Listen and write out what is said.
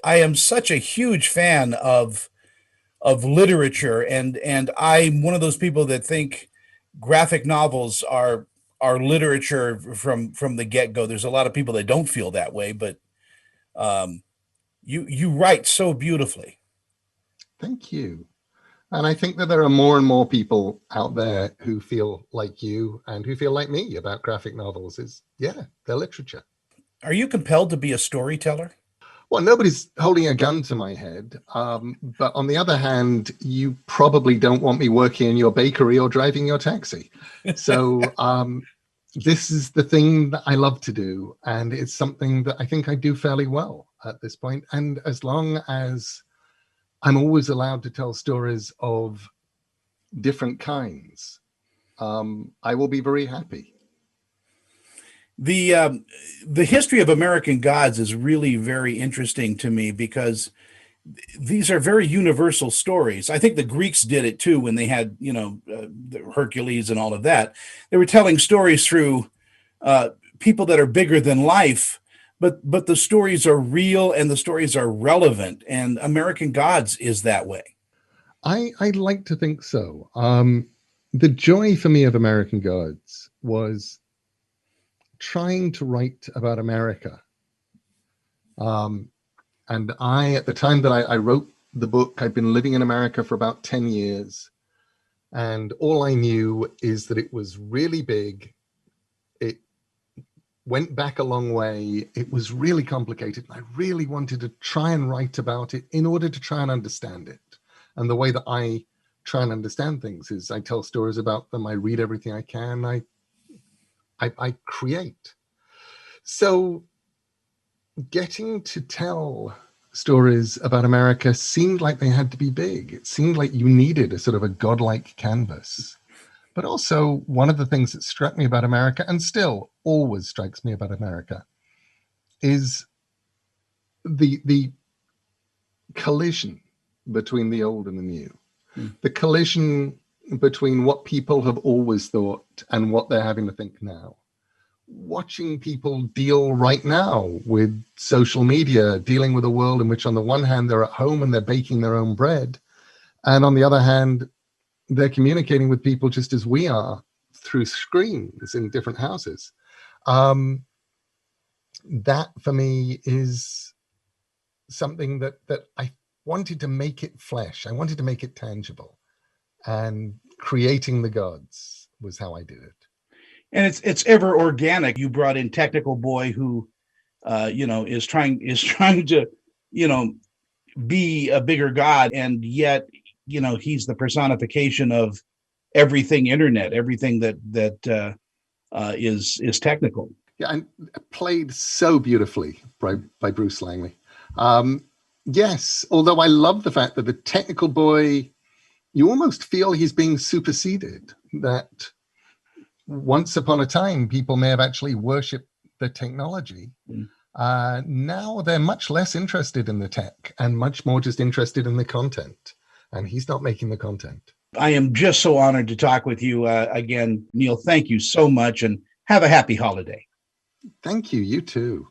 I am such a huge fan of literature, and I'm one of those people that think graphic novels are literature from the get-go. There's a lot of people that don't feel that way, but um, you write so beautifully. Thank you. And I think that there are more and more people out there who feel like you and who feel like me about graphic novels. Yeah, they're literature. Are you compelled to be a storyteller? Well, nobody's holding a gun to my head. But on the other hand, you probably don't want me working in your bakery or driving your taxi. So this is the thing that I love to do. And it's something that I think I do fairly well at this point. And as long as I'm always allowed to tell stories of different kinds, I will be very happy. The um, the history of American gods is really very interesting to me because these are very universal stories. I think the Greeks did it too when they had, the Hercules and all of that. They were telling stories through people that are bigger than life, but the stories are real and the stories are relevant. And American Gods is that way. I'd like to think so. The joy for me of American Gods was trying to write about America. Um, and at the time that I wrote the book, I'd been living in America for about 10 years. And all I knew is that it was really big. It went back a long way. It was really complicated. And I really wanted to try and write about it in order to try and understand it. And the way that I try and understand things is I tell stories about them. I read everything I can. I create. So getting to tell stories about America seemed like they had to be big. It seemed like you needed a sort of a godlike canvas. But also one of the things that struck me about America, and still always strikes me about America, is the collision between the old and the new. The collision between what people have always thought and what they're having to think now. Watching people deal right now with social media, dealing with a world in which on the one hand they're at home and they're baking their own bread, and on the other hand they're communicating with people just as we are through screens in different houses. That for me is something that I wanted to make it flesh. I wanted to make it tangible, and creating the gods was how I did it. And it's ever organic. You brought in Technical Boy, who is trying to, you know, be a bigger god, and yet, he's the personification of everything internet, everything that is technical. Yeah, and played so beautifully by Bruce Langley. Yes, although I love the fact that the Technical Boy, you almost feel he's being superseded, that once upon a time, people may have actually worshipped the technology. Now they're much less interested in the tech and much more just interested in the content. And he's not making the content. I am just so honored to talk with you again, Neil. Thank you so much, and have a happy holiday. Thank you. You too.